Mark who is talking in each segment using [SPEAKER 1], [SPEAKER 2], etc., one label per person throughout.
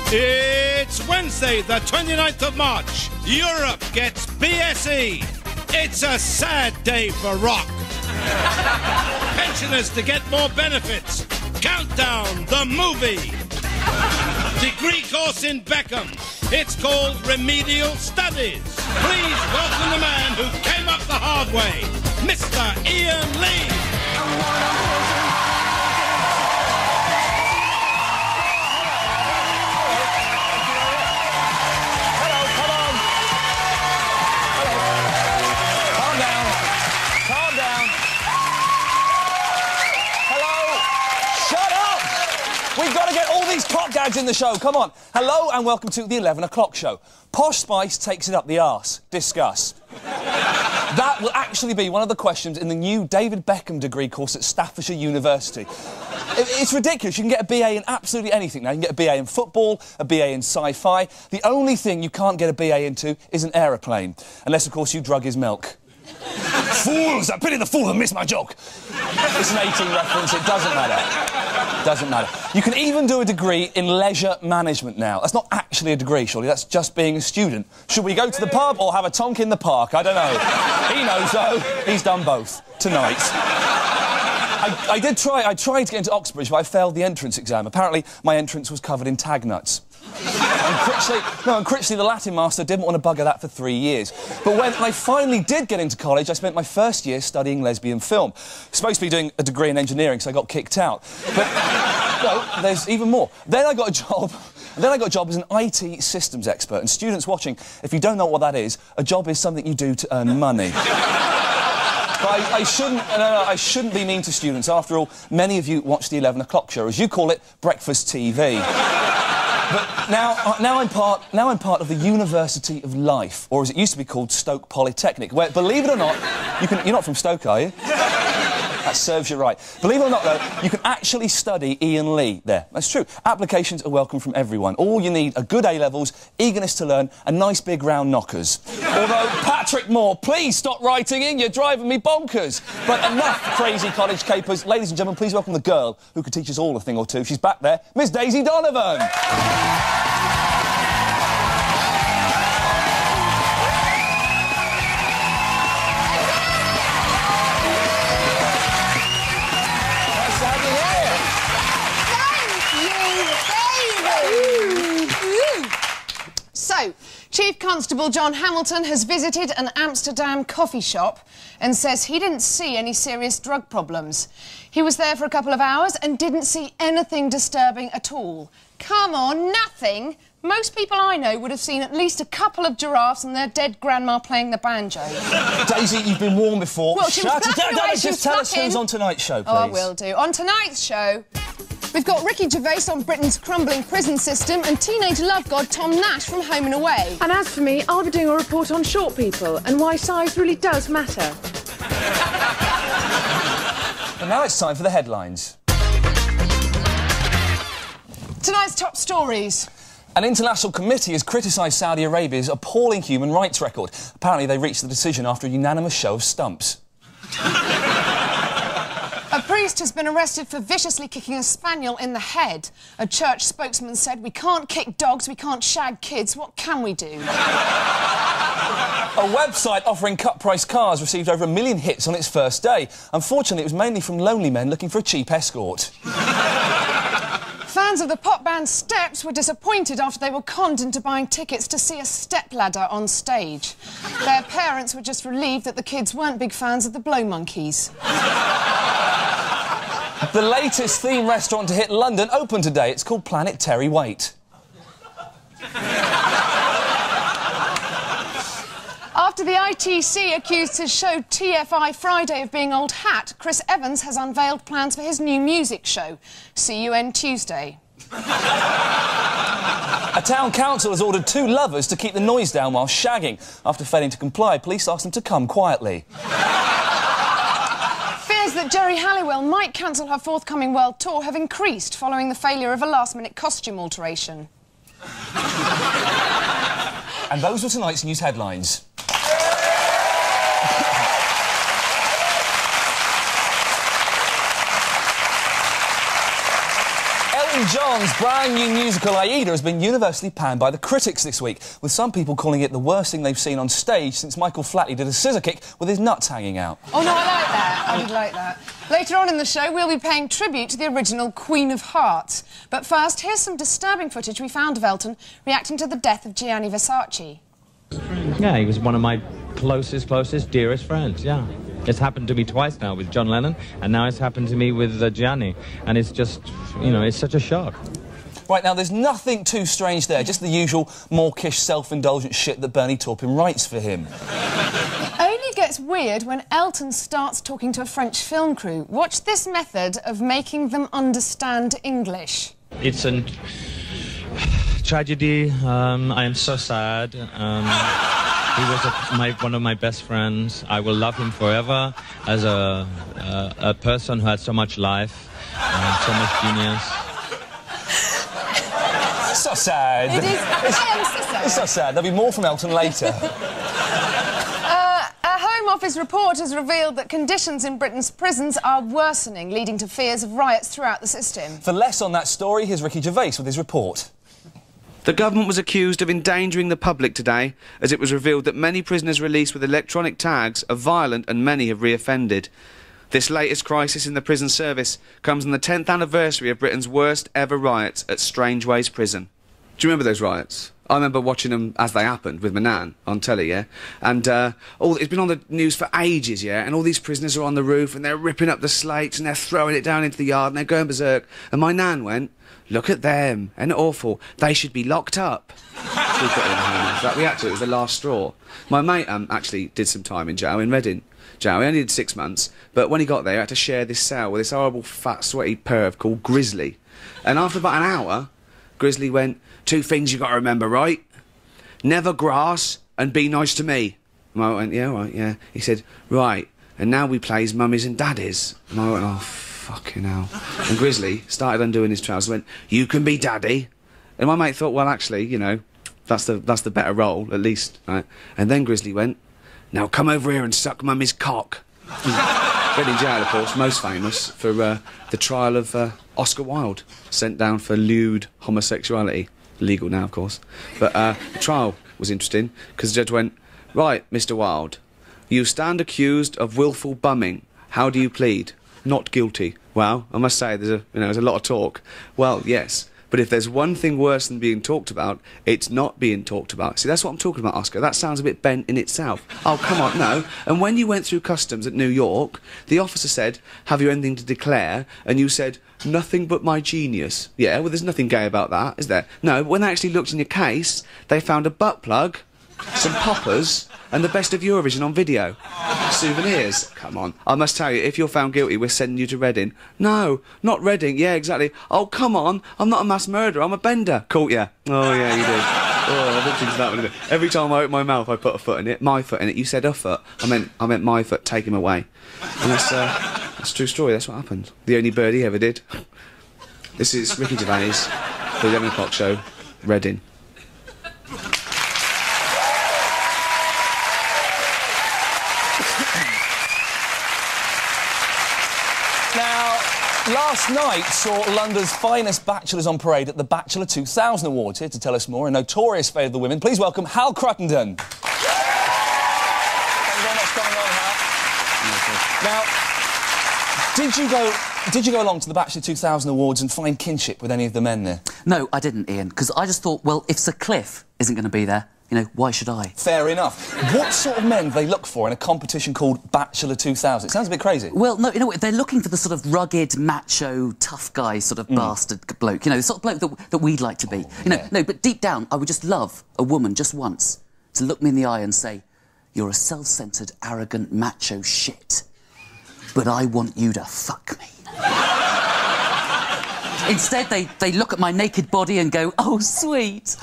[SPEAKER 1] It's Wednesday, the 29th of March. Europe gets BSE. It's a sad day for rock. Pensioners to get more benefits. Countdown, the movie. Degree course in Beckham. It's called Remedial Studies. Please welcome the man who came up the hard way, Mr. Ian Lee.
[SPEAKER 2] We've got to get all these clock gags in the show. Come on. Hello and welcome to the 11 o'clock show. Posh Spice takes it up the arse. Discuss. That will actually be one of the questions in the new David Beckham degree course at Staffordshire University. It's ridiculous. You can get a BA in absolutely anything now. You can get a BA in football, a BA in sci-fi. The only thing you can't get a BA into is an aeroplane. Unless, of course, you drug his milk. Fools! I pity the fool who missed my joke. It's an 18 reference. It doesn't matter. Doesn't matter. You can even do a degree in leisure management now. That's not actually a degree, surely. That's just being a student. Should we go to the pub or have a tonk in the park? I don't know. He knows, though. He's done both. Tonight. I tried to get into Oxbridge, but I failed the entrance exam. Apparently, my entrance was covered in tag nuts. And Critchley, the Latin master, didn't want to bugger that for 3 years. But when I finally did get into college, I spent my first year studying lesbian film. Supposed to be doing a degree in engineering, so I got kicked out. But, no, there's even more. Then I got a job as an IT systems expert. And students watching, if you don't know what that is, a job is something you do to earn money. But I shouldn't be mean to students. After all, many of you watch the 11 o'clock show, as you call it, breakfast TV. But now I'm part of the University of Life, or as it used to be called, Stoke Polytechnic, where, believe it or not, you're not from Stoke, are you? That serves you right. Believe it or not, though, you can actually study Ian Lee there. That's true. Applications are welcome from everyone. All you need are good A-levels, eagerness to learn, and nice big round knockers. Although, Patrick Moore, please stop writing in. You're driving me bonkers. But enough crazy college capers. Ladies and gentlemen, please welcome the girl who could teach us all a thing or two. She's back there, Miss Daisy Donovan.
[SPEAKER 3] So, Chief Constable John Hamilton has visited an Amsterdam coffee shop and says he didn't see any serious drug problems. He was there for a couple of hours and didn't see anything disturbing at all. Come on, nothing? Most people I know would have seen at least a couple of giraffes and their dead grandma playing the banjo.
[SPEAKER 2] Daisy, you've been warned before.
[SPEAKER 3] Well, shut it!
[SPEAKER 2] Just tell us who's on tonight's show, please.
[SPEAKER 3] Oh, I will do. On tonight's show, we've got Ricky Gervais on Britain's crumbling prison system and teenage love god Tom Nash from Home and Away.
[SPEAKER 4] And as for me, I'll be doing a report on short people and why size really does matter.
[SPEAKER 2] And now it's time for the headlines.
[SPEAKER 3] Tonight's top stories.
[SPEAKER 2] An international committee has criticised Saudi Arabia's appalling human rights record. Apparently they reached the decision after a unanimous show of stumps.
[SPEAKER 3] A priest has been arrested for viciously kicking a spaniel in the head. A church spokesman said, "We can't kick dogs, we can't shag kids, what can we do?"
[SPEAKER 2] A website offering cut-price cars received over 1 million hits on its first day. Unfortunately, it was mainly from lonely men looking for a cheap escort.
[SPEAKER 3] Fans of the pop band Steps were disappointed after they were conned into buying tickets to see a stepladder on stage. Their parents were just relieved that the kids weren't big fans of the Blow Monkeys.
[SPEAKER 2] The latest theme restaurant to hit London opened today. It's called Planet Terry Waite.
[SPEAKER 3] After the ITC accused his show TFI Friday of being old hat, Chris Evans has unveiled plans for his new music show, CUN Tuesday.
[SPEAKER 2] A town council has ordered 2 lovers to keep the noise down while shagging. After failing to comply, police asked them to come quietly.
[SPEAKER 3] Fears that Geri Halliwell might cancel her forthcoming world tour have increased following the failure of a last-minute costume alteration.
[SPEAKER 2] And those were tonight's news headlines. Elton John's brand new musical Aida has been universally panned by the critics this week, with some people calling it the worst thing they've seen on stage since Michael Flatley did a scissor kick with his nuts hanging out.
[SPEAKER 3] Oh, no, I like that. I did like that. Later on in the show, we'll be paying tribute to the original Queen of Hearts. But first, here's some disturbing footage we found of Elton reacting to the death of Gianni Versace.
[SPEAKER 5] Yeah, he was one of my closest, dearest friends, yeah. It's happened to me twice now with John Lennon, and now it's happened to me with Gianni. And it's just, you know, it's such a shock.
[SPEAKER 2] Right, now, there's nothing too strange there, just the usual mawkish, self-indulgent shit that Bernie Taupin writes for him.
[SPEAKER 3] It only gets weird when Elton starts talking to a French film crew. Watch this method of making them understand English.
[SPEAKER 5] It's a tragedy. I am so sad. He was one of my best friends. I will love him forever as a person who had so much life, so much genius.
[SPEAKER 2] So sad.
[SPEAKER 3] It is. I am so sad.
[SPEAKER 2] It's so sad. There'll be more from Elton later.
[SPEAKER 3] A Home Office report has revealed that conditions in Britain's prisons are worsening, leading to fears of riots throughout the system.
[SPEAKER 2] For less on that story, here's Ricky Gervais with his report.
[SPEAKER 6] The government was accused of endangering the public today, as it was revealed that many prisoners released with electronic tags are violent and many have reoffended. This latest crisis in the prison service comes on the 10th anniversary of Britain's worst ever riots at Strangeways Prison. Do you remember those riots? I remember watching them as they happened with my nan on telly, yeah? And it's been on the news for ages, yeah? And all these prisoners are on the roof and they're ripping up the slates and they're throwing it down into the yard and they're going berserk. And my nan went, "Look at them, and awful. They should be locked up." We put it in Home Office. We had to. It was the last straw. My mate actually did some time in jail in Reading. Jail. He only did 6 months, but when he got there, he had to share this cell with this horrible, fat, sweaty perv called Grizzly. And after about an hour, Grizzly went, "Two things you got to remember, right? Never grass and be nice to me." And I went, "Yeah, right, yeah." He said, "Right, and now we plays mummies and daddies." And I went, "Oh, fucking hell." And Grizzly started undoing his trousers and went, "You can be daddy." And my mate thought, well, actually, you know, that's the better role, at least, right? And then Grizzly went, "Now come over here and suck mummy's cock." Reading Jail, of course, most famous for the trial of Oscar Wilde, sent down for lewd homosexuality. Legal now, of course. But the trial was interesting, because the judge went, "Right, Mr. Wilde, you stand accused of willful bumming. How do you plead?" "Not guilty." Well, I must say, there's a lot of talk. Well, yes. But if there's one thing worse than being talked about, it's not being talked about. See, that's what I'm talking about, Oscar. That sounds a bit bent in itself. Oh, come on, no. And when you went through customs at New York, the officer said, "Have you anything to declare?" And you said, "Nothing but my genius." Yeah, well, there's nothing gay about that, is there? No, but when they actually looked in your case, they found a butt plug, some poppers, and the best of Eurovision on video. Souvenirs. Come on. I must tell you, if you're found guilty, we're sending you to Reading. "No, not Reading." "Yeah, exactly." "Oh, come on. I'm not a mass murderer. I'm a bender." "Caught ya." "Oh, yeah, you did." Oh, I didn't think that one. Every time I open my mouth, I put a foot in it. My foot in it. You said a foot. I meant my foot. Take him away. And that's a true story. That's what happened. The only bird he ever did. This is Ricky Gervais, the 11 o'clock show, Reading.
[SPEAKER 2] Last night saw London's finest bachelors on parade at the Bachelor 2000 Awards. Here to tell us more, a notorious favourite of the women, please welcome Hal Cruttenden. Thank you very much for coming on, Hal. Now, did you go along to the Bachelor 2000 Awards and find kinship with any of the men there?
[SPEAKER 7] No, I didn't, Ian, because I just thought, well, if Sir Cliff isn't going to be there, you know, why should I? Fair
[SPEAKER 2] enough. What sort of men do they look for in a competition called Bachelor 2000? It sounds a bit crazy.
[SPEAKER 7] Well, no, you know, they're looking for the sort of rugged, macho, tough guy sort of bastard bloke, you know, the sort of bloke that we'd like to be. You know, no, but deep down, I would just love a woman just once to look me in the eye and say, "You're a self-centred, arrogant, macho shit, but I want you to fuck me." Instead, they look at my naked body and go, "Oh, sweet."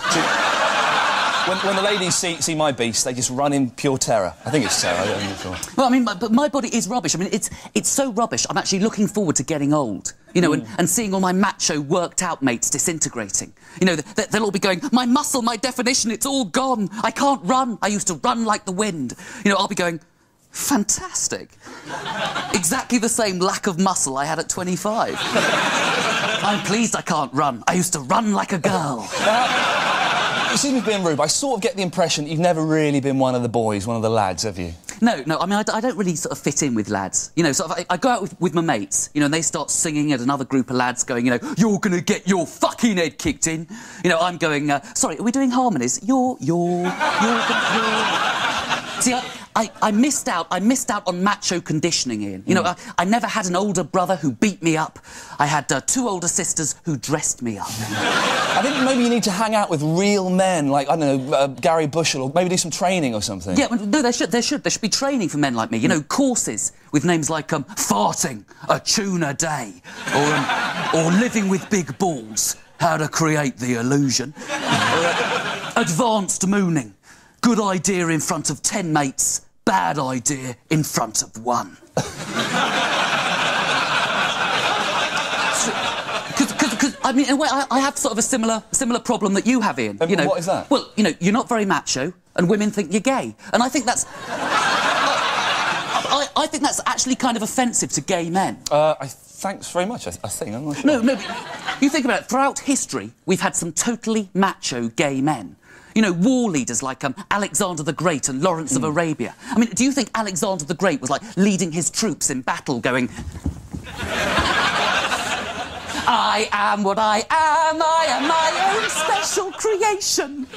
[SPEAKER 2] When the ladies see my beast, they just run in pure terror. I think it's terror. I don't think it's
[SPEAKER 7] well, I mean, but my body is rubbish. I mean, it's so rubbish. I'm actually looking forward to getting old, you know, and seeing all my macho, worked-out mates disintegrating. You know, they'll all be going, "My muscle, my definition, it's all gone. I can't run. I used to run like the wind." You know, I'll be going, "Fantastic." Exactly the same lack of muscle I had at 25. I'm pleased I can't run. I used to run like a girl.
[SPEAKER 2] Excuse me for being rude, but I sort of get the impression that you've never really been one of the boys, one of the lads, have you?
[SPEAKER 7] No, I mean, I don't really sort of fit in with lads. You know, sort of, I go out with my mates, you know, and they start singing at another group of lads going, you know, you're gonna get your fucking head kicked in. You know, I'm going, sorry, are we doing harmonies? You're. See, I missed out on macho conditioning, Ian. You know, I never had an older brother who beat me up. I had 2 older sisters who dressed me up.
[SPEAKER 2] I think maybe you need to hang out with real men, like, I don't know, Gary Bushell, or maybe do some training or something.
[SPEAKER 7] Yeah, no, there should be training for men like me. You know, courses with names like, farting, a tuna day, or living with big balls, how to create the illusion, or advanced mooning. Good idea in front of 10 mates, bad idea in front of 1. Because I mean, in a way, I have sort of a similar problem that you have, Ian. You know,
[SPEAKER 2] what is that?
[SPEAKER 7] Well, you know, you're not very macho, and women think you're gay, and I think that's. I think that's actually kind of offensive to gay men.
[SPEAKER 2] Thanks very much. I think I'm not sure.
[SPEAKER 7] No. You think about it. Throughout history, we've had some totally macho gay men. You know, war leaders like Alexander the Great and Lawrence of Arabia. I mean, do you think Alexander the Great was, like, leading his troops in battle going... I am what I am my own special creation.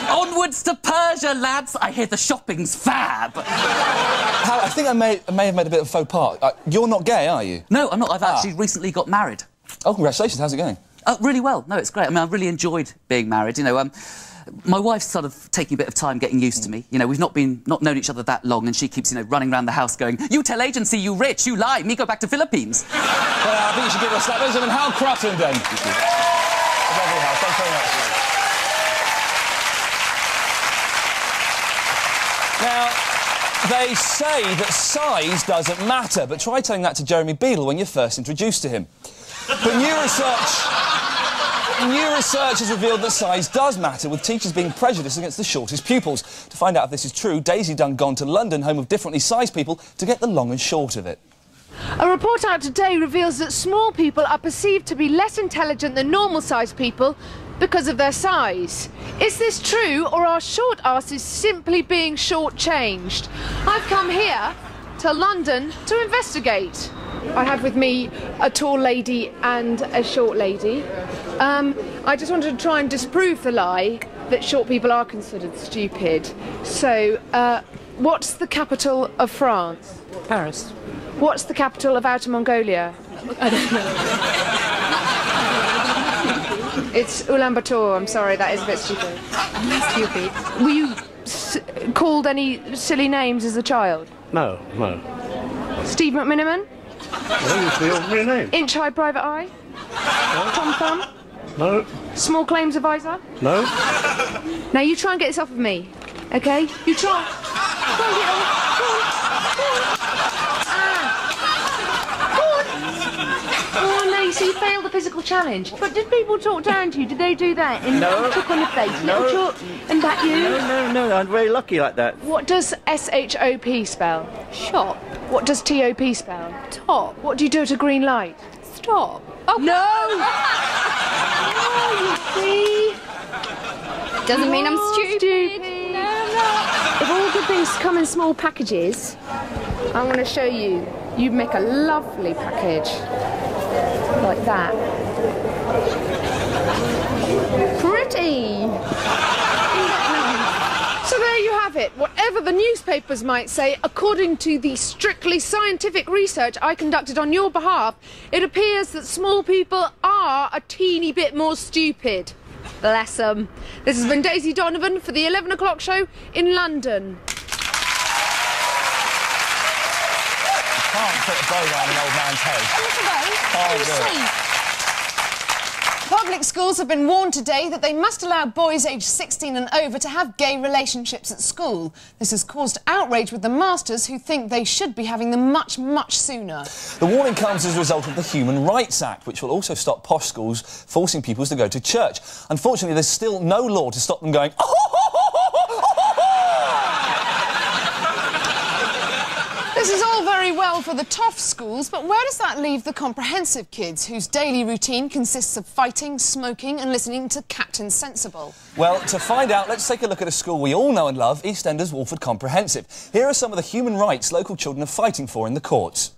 [SPEAKER 7] Onwards to Persia, lads, I hear the shopping's fab.
[SPEAKER 2] Hal, I think I may have made a bit of a faux pas. You're not gay, are you?
[SPEAKER 7] No, I'm not. I've actually recently got married.
[SPEAKER 2] Oh, congratulations. How's it going?
[SPEAKER 7] Really well. No, it's great. I mean, I really enjoyed being married. You know, my wife's sort of taking a bit of time getting used to me. You know, we've not known each other that long, and she keeps, you know, running around the house going, you tell agency, you rich, you lie, me go back to Philippines.
[SPEAKER 2] Well, I think you should give her a slap. Ladies and gentlemen, Hal Cruttenden. Thank you. Lovely, Hal. Thanks very much. Now, they say that size doesn't matter, but try telling that to Jeremy Beadle when you're first introduced to him. But new research has revealed that size does matter, with teachers being prejudiced against the shortest pupils. To find out if this is true, Daisy Dunn gone to London, home of differently sized people, to get the long and short of it.
[SPEAKER 4] A report out today reveals that small people are perceived to be less intelligent than normal-sized people because of their size. Is this true, or are short asses simply being short-changed? I've come here to London to investigate. I have with me a tall lady and a short lady. I just wanted to try and disprove the lie that short people are considered stupid. So, what's the capital of France?
[SPEAKER 8] Paris.
[SPEAKER 4] What's the capital of Outer Mongolia?
[SPEAKER 8] I don't know.
[SPEAKER 4] It's Ulaanbaatar. I'm sorry, that is a bit stupid.
[SPEAKER 8] Stupid.
[SPEAKER 4] Were you called any silly names as a child?
[SPEAKER 8] No.
[SPEAKER 4] Steve McMiniman?
[SPEAKER 8] What is your real name?
[SPEAKER 4] Inch High Private Eye?
[SPEAKER 8] No.
[SPEAKER 4] Tom Thumb?
[SPEAKER 8] No.
[SPEAKER 4] Small Claims Advisor?
[SPEAKER 8] No.
[SPEAKER 4] Now you try and get this off of me, okay? You try. Go on, get on. Go on. Go on, no, you see, you failed the physical challenge. But did people talk down to you? Did they do that? And
[SPEAKER 8] No.
[SPEAKER 4] Took on your face,
[SPEAKER 8] No.
[SPEAKER 4] little chalk, and that you?
[SPEAKER 8] No, I'm very lucky like that.
[SPEAKER 4] What does SHOP spell?
[SPEAKER 9] Shop.
[SPEAKER 4] What does TOP spell?
[SPEAKER 9] Top.
[SPEAKER 4] What do you do at a green light?
[SPEAKER 9] Stop.
[SPEAKER 4] Oh, no! Oh, you see?
[SPEAKER 9] Doesn't mean I'm
[SPEAKER 4] You're
[SPEAKER 9] stupid. No, I'm not.
[SPEAKER 4] If all good things come in small packages, I'm going to show you. You make a lovely package. Like that. Pretty! So there you have it. Whatever the newspapers might say, according to the strictly scientific research I conducted on your behalf, it appears that small people are a teeny bit more stupid. Bless them. This has been Daisy Donovan for the 11 o'clock show in London.
[SPEAKER 2] Can't put a bow around an old man's head.
[SPEAKER 3] Public schools have been warned today that they must allow boys aged 16 and over to have gay relationships at school. This has caused outrage with the masters, who think they should be having them much, much sooner.
[SPEAKER 2] The warning comes as a result of the Human Rights Act, which will also stop posh schools forcing pupils to go to church. Unfortunately, there's still no law to stop them going...
[SPEAKER 3] This is all very well for the tough schools, but where does that leave the comprehensive kids, whose daily routine consists of fighting, smoking and listening to Captain Sensible?
[SPEAKER 2] Well, to find out, let's take a look at a school we all know and love, EastEnders Walford Comprehensive. Here are some of the human rights local children are fighting for in the courts.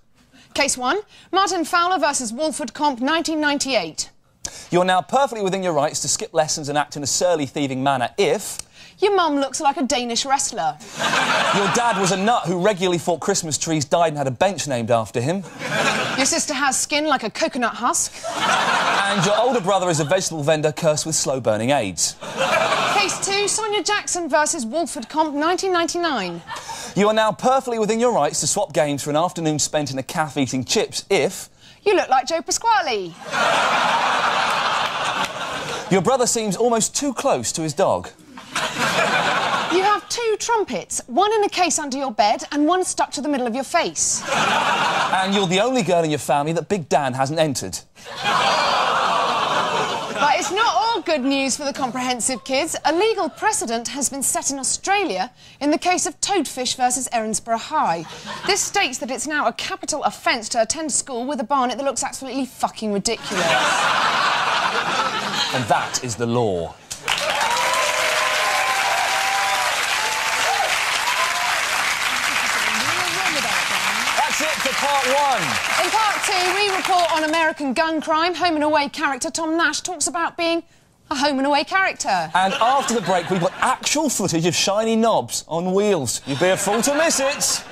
[SPEAKER 3] Case 1, Martin Fowler versus Walford Comp 1998.
[SPEAKER 2] You're now perfectly within your rights to skip lessons and act in a surly, thieving manner if...
[SPEAKER 3] Your mum looks like a Danish wrestler.
[SPEAKER 2] Your dad was a nut who regularly thought Christmas trees died and had a bench named after him.
[SPEAKER 3] Your sister has skin like a coconut husk.
[SPEAKER 2] And your older brother is a vegetable vendor cursed with slow-burning AIDS.
[SPEAKER 3] Case 2, Sonia Jackson versus Walford Comp 1999.
[SPEAKER 2] You are now perfectly within your rights to swap games for an afternoon spent in a cafe eating chips if...
[SPEAKER 3] You look like Joe Pasquale.
[SPEAKER 2] Your brother seems almost too close to his dog.
[SPEAKER 3] You have 2 trumpets, one in a case under your bed and one stuck to the middle of your face.
[SPEAKER 2] And you're the only girl in your family that Big Dan hasn't entered.
[SPEAKER 3] But it's not all good news for the comprehensive kids. A legal precedent has been set in Australia in the case of Toadfish versus Erinsborough High. This states that it's now a capital offence to attend school with a barnet that looks absolutely fucking ridiculous.
[SPEAKER 2] And that is the law. That's it for part 1.
[SPEAKER 3] In part 2, we report on American gun crime. Home and Away character Tom Nash talks about being a Home and Away character.
[SPEAKER 2] And after the break, we've got actual footage of shiny knobs on wheels. You'd be a fool to miss it.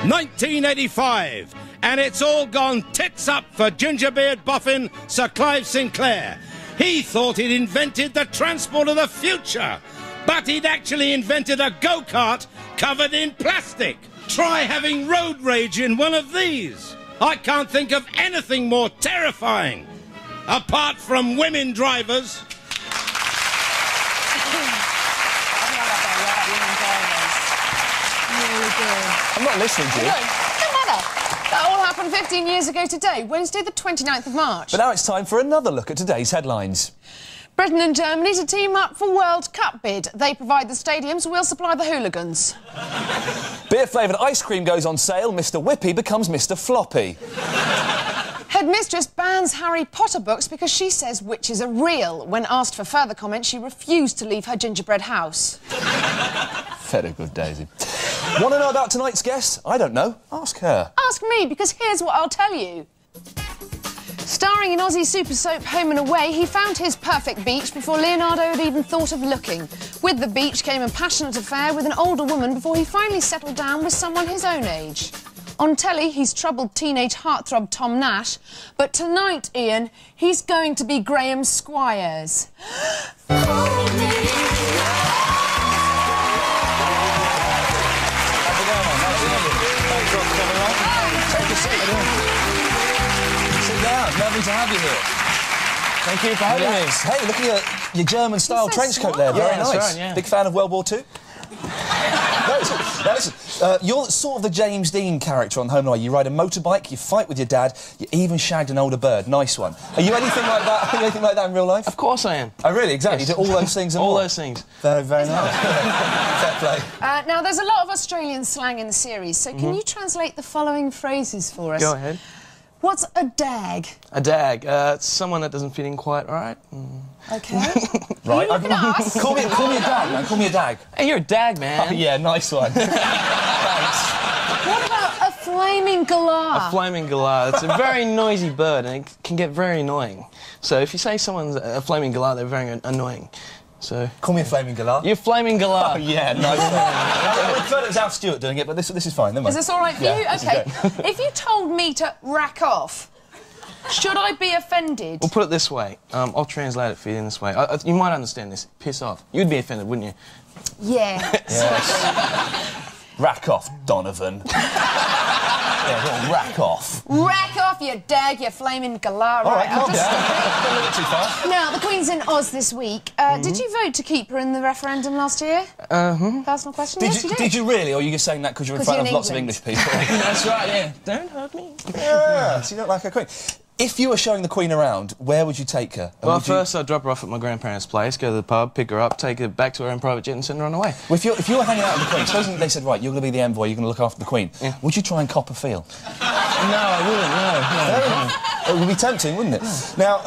[SPEAKER 1] ...1985, and it's all gone tits up for gingerbeard boffin Sir Clive Sinclair. He thought he'd invented the transport of the future, but he'd actually invented a go-kart covered in plastic. Try having road rage in one of these. I can't think of anything more terrifying, apart from women drivers.
[SPEAKER 2] I'm not listening to you.
[SPEAKER 3] No, no matter. That all happened 15 years ago today, Wednesday the 29th of March.
[SPEAKER 2] But now it's time for another look at today's headlines.
[SPEAKER 3] Britain and Germany to team up for World Cup bid. They provide the stadiums, we'll supply the hooligans.
[SPEAKER 2] Beer-flavoured ice cream goes on sale, Mr Whippy becomes Mr Floppy.
[SPEAKER 3] Headmistress bans Harry Potter books because she says witches are real. When asked for further comment, she refused to leave her gingerbread house.
[SPEAKER 2] Very good, Daisy. Want to know about tonight's guest? I don't know. Ask her.
[SPEAKER 3] Ask me, because here's what I'll tell you. Starring in Aussie super soap Home and Away, he found his perfect beach before Leonardo had even thought of looking. With the beach came a passionate affair with an older woman before he finally settled down with someone his own age. On telly, he's troubled teenage heartthrob Tom Nash, but tonight, Ian, he's going to be Graham Squires.
[SPEAKER 2] Lovely to have you here. Thank you for having me. Hey, look at your German-style trench coat there. Very nice.
[SPEAKER 10] Right, yeah.
[SPEAKER 2] Big fan of World War II? You're sort of the James Dean character on Home and Away. You ride a motorbike, you fight with your dad, you even shagged an older bird. Nice one. Are you anything like that? Are you anything like that in real life?
[SPEAKER 10] Of course I am.
[SPEAKER 2] Oh, really? Exactly.
[SPEAKER 10] Yes.
[SPEAKER 2] You do all those things and
[SPEAKER 10] all
[SPEAKER 2] more?
[SPEAKER 10] those things.
[SPEAKER 2] Very, very nice. Fair play.
[SPEAKER 3] Now, there's a lot of Australian slang in the series, so can you translate the following phrases for us?
[SPEAKER 10] Go ahead.
[SPEAKER 3] What's a dag?
[SPEAKER 10] A dag. It's someone that doesn't fit in quite right.
[SPEAKER 3] OK.
[SPEAKER 2] Right.
[SPEAKER 3] You can ask.
[SPEAKER 2] Call me a dag, man. Call me a dag.
[SPEAKER 10] Hey, you're a dag, man.
[SPEAKER 2] Oh, yeah, nice one. Thanks.
[SPEAKER 3] What about a flaming galah?
[SPEAKER 10] A flaming galah. It's a very noisy bird and it can get very annoying. So if you say someone's a flaming galah, they're very annoying. So
[SPEAKER 2] call me a flaming galah.
[SPEAKER 10] You're flaming galah.
[SPEAKER 2] Oh, yeah, nice one. I prefer it was Alf Stewart doing it, but this is fine.
[SPEAKER 3] Is this all right for you? OK. If you told me to rack off, should I be offended?
[SPEAKER 10] We'll put it this way. I'll translate it for you in this way. You might understand this. Piss off. You'd be offended, wouldn't you?
[SPEAKER 3] Yeah.
[SPEAKER 2] Yes. Rack off, Donovan. Yeah, go on, rack off.
[SPEAKER 3] Rack off, you dag, you flaming galah.
[SPEAKER 2] All right,
[SPEAKER 3] I'll
[SPEAKER 2] calm
[SPEAKER 3] just
[SPEAKER 2] down.
[SPEAKER 3] stop
[SPEAKER 2] Don't look too far.
[SPEAKER 3] it. Now, the Queen's in Oz this week. Did you vote to keep her in the referendum last year? Personal question? Yes, you did.
[SPEAKER 2] Did you really, or are you just saying that because you're in
[SPEAKER 3] 'Cause
[SPEAKER 2] front
[SPEAKER 3] you're
[SPEAKER 2] of
[SPEAKER 3] in
[SPEAKER 2] lots of
[SPEAKER 3] England.
[SPEAKER 2] English people?
[SPEAKER 10] That's right, yeah. Don't hurt me.
[SPEAKER 2] Yeah, so you don't like her Queen. If you were showing the Queen around, where would you take her? And
[SPEAKER 10] Well,
[SPEAKER 2] would you-
[SPEAKER 10] first I'd drop her off at my grandparents' place, go to the pub, pick her up, take her back to her own private jet and send her on her way.
[SPEAKER 2] Well, if you were hanging out with the Queen, supposing they said, right, you're going to be the envoy, you're going to look after the Queen, would you try and cop a feel?
[SPEAKER 10] No, I wouldn't, no.
[SPEAKER 2] It would be tempting, wouldn't it? Now,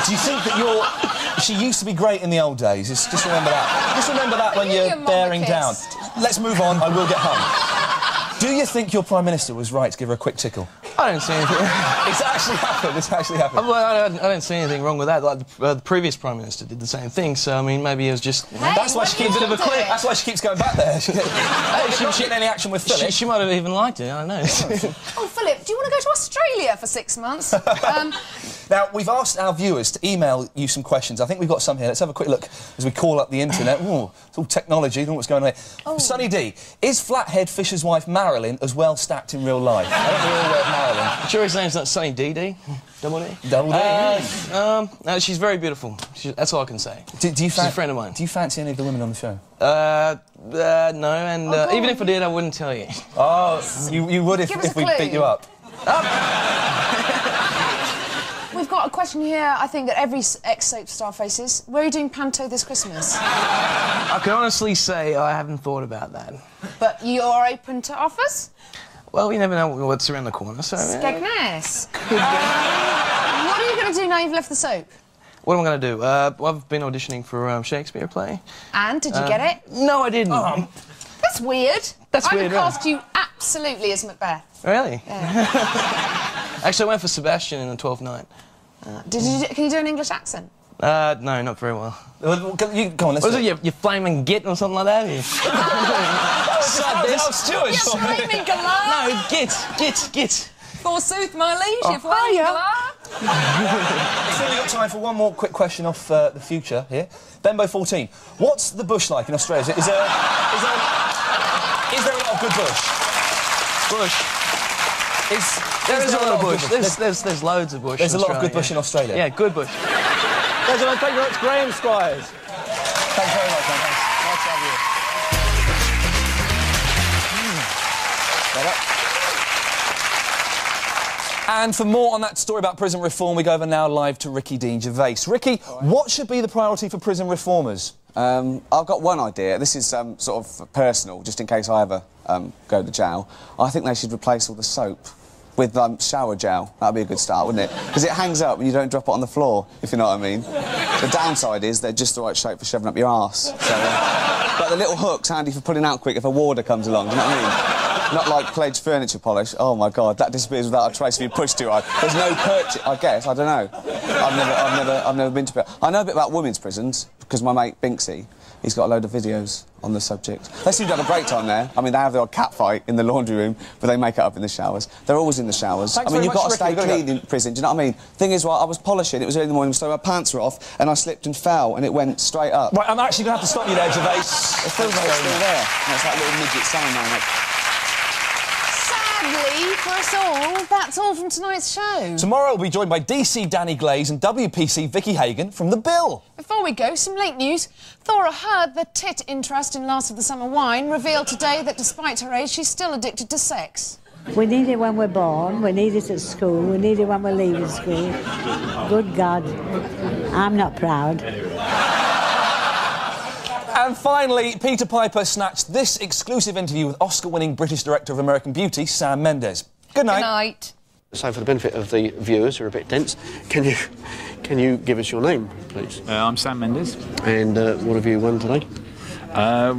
[SPEAKER 2] do you think that she used to be great in the old days? Just remember that. Just remember that when you're bearing down. Let's move on, I will get home. Do you think your Prime Minister was right to give her a quick tickle?
[SPEAKER 10] I don't see anything.
[SPEAKER 2] It's actually happened, it's actually happened.
[SPEAKER 10] I don't see anything wrong with that. Like, the previous Prime Minister did the same thing, so, I mean, maybe it was just...
[SPEAKER 2] That's why she keeps a bit of a clip. That's why she keeps going back there. She not any action with Philip.
[SPEAKER 10] She might have even liked it, I don't know.
[SPEAKER 3] Oh, Philip, do you want to go to Australia for 6 months?
[SPEAKER 2] Now, we've asked our viewers to email you some questions. I think we've got some here. Let's have a quick look as we call up the internet. Ooh, it's all technology. Don't know what's going on here.
[SPEAKER 3] Oh.
[SPEAKER 2] Sunny D, is Flathead Fisher's wife Marilyn as well stacked in real life? I think we're all aware of Marilyn.
[SPEAKER 10] Sure his name's not Sunny D? Double D?
[SPEAKER 2] Double D?
[SPEAKER 10] No, she's very beautiful. That's all I can say. She's a friend of mine.
[SPEAKER 2] Do you fancy any of the women on the show?
[SPEAKER 10] No, and even if I did, I wouldn't tell you.
[SPEAKER 2] Oh, you would if we
[SPEAKER 3] clue.
[SPEAKER 2] beat you up.
[SPEAKER 3] We've got a question here, I think, that every ex-soap star faces. Where are you doing panto this Christmas?
[SPEAKER 10] I can honestly say I haven't thought about that.
[SPEAKER 3] But you are open to offers?
[SPEAKER 10] Well, you never know what's around the corner, so...
[SPEAKER 3] Skegness. What are you going to do now you've left the soap?
[SPEAKER 10] What am I going to do? I've been auditioning for a Shakespeare play.
[SPEAKER 3] And, did you get it?
[SPEAKER 10] No, I didn't.
[SPEAKER 3] That's weird.
[SPEAKER 10] That's
[SPEAKER 3] I
[SPEAKER 10] weird,
[SPEAKER 3] would cast you absolutely as Macbeth.
[SPEAKER 10] Really?
[SPEAKER 3] Yeah.
[SPEAKER 10] Actually, I went for Sebastian in the 12th Night.
[SPEAKER 3] Can you do an English accent?
[SPEAKER 10] No, not very well.
[SPEAKER 2] Go on, let's
[SPEAKER 10] Was it you flaming git or something like that?
[SPEAKER 2] That was Stuart.
[SPEAKER 3] Yes, flaming galah.
[SPEAKER 10] No, git.
[SPEAKER 3] Forsooth, my liege, you flaming galah.
[SPEAKER 2] So we've got time for one more quick question off the future here. Bembo 14, what's the bush like in Australia? Is there a lot of good bush?
[SPEAKER 10] There is a lot of bush. There's loads of bush.
[SPEAKER 2] There's a lot of good bush in Australia.
[SPEAKER 10] Yeah, good bush.
[SPEAKER 8] Thank you very much, Graham Squires.
[SPEAKER 2] Thanks very much, man. Nice to have you. And for more on that story about prison reform, we go over now live to Ricky Dean Gervais. Ricky, what should be the priority for prison reformers?
[SPEAKER 6] I've got one idea. This is sort of personal, just in case I ever go to jail. I think they should replace all the soap with shower gel. That'd be a good start, wouldn't it? Because it hangs up and you don't drop it on the floor, if you know what I mean. The downside is they're just the right shape for shoving up your arse. So, but the little hook's handy for pulling out quick if a warder comes along, do you know what I mean? Not like Pledge furniture polish. Oh, my God, that disappears without a trace if you push too hard. There's no purchase, I guess, I don't know. I've never been to... I know a bit about women's prisons, because my mate Binksy, he's got a load of videos on the subject. They seem to have a great time there. I mean, they have the odd cat fight in the laundry room, but they make it up in the showers. They're always in the showers.
[SPEAKER 2] Thanks
[SPEAKER 6] I mean,
[SPEAKER 2] very
[SPEAKER 6] you've got
[SPEAKER 2] much,
[SPEAKER 6] to stay
[SPEAKER 2] Ricky.
[SPEAKER 6] clean in prison, do you know what I mean? Thing is, well, I was polishing, it was early in the morning, so my pants were off, and I slipped and fell, and it went straight up.
[SPEAKER 2] Right, I'm actually going to have to stop you there, Gervais.
[SPEAKER 6] It feels like it's still there. That's that little midget sound man.
[SPEAKER 3] Sadly, for us all, that's all from tonight's show.
[SPEAKER 2] Tomorrow we'll be joined by DC Danny Glaze and WPC Vicky Hagan from The Bill.
[SPEAKER 3] Before we go, some late news. Thora Hird, the tit interest in Last of the Summer Wine, revealed today that despite her age, she's still addicted to sex.
[SPEAKER 11] We need it when we're born, we need it at school, we need it when we're leaving school. Good God, I'm not proud.
[SPEAKER 2] And finally, Peter Piper snatched this exclusive interview with Oscar-winning British director of American Beauty, Sam Mendes. Good night.
[SPEAKER 3] Good night.
[SPEAKER 8] So, for the benefit of the viewers who are a bit dense, can you give us your name, please?
[SPEAKER 12] I'm Sam Mendes.
[SPEAKER 8] And what have you won today?
[SPEAKER 12] I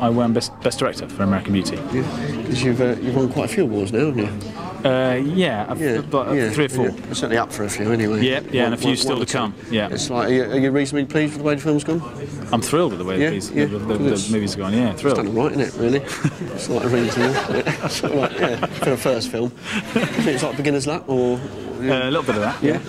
[SPEAKER 12] won Best Director for American Beauty.
[SPEAKER 8] Yeah, because you've won quite a few awards now, haven't you?
[SPEAKER 12] Yeah, about 3 or 4.
[SPEAKER 8] Yeah. We're certainly up for a few anyway.
[SPEAKER 12] Yeah, and a few still to come. Yeah.
[SPEAKER 8] It's like, are you reasonably pleased with the way the film's gone?
[SPEAKER 12] I'm thrilled with the way the movie's gone. Yeah, thrilled.
[SPEAKER 8] It's done all right, isn't it? Really? It's like reasonable. Sort of like, for a first film. Do you think it's like beginner's luck, or
[SPEAKER 12] a little bit of that.
[SPEAKER 8] Yeah.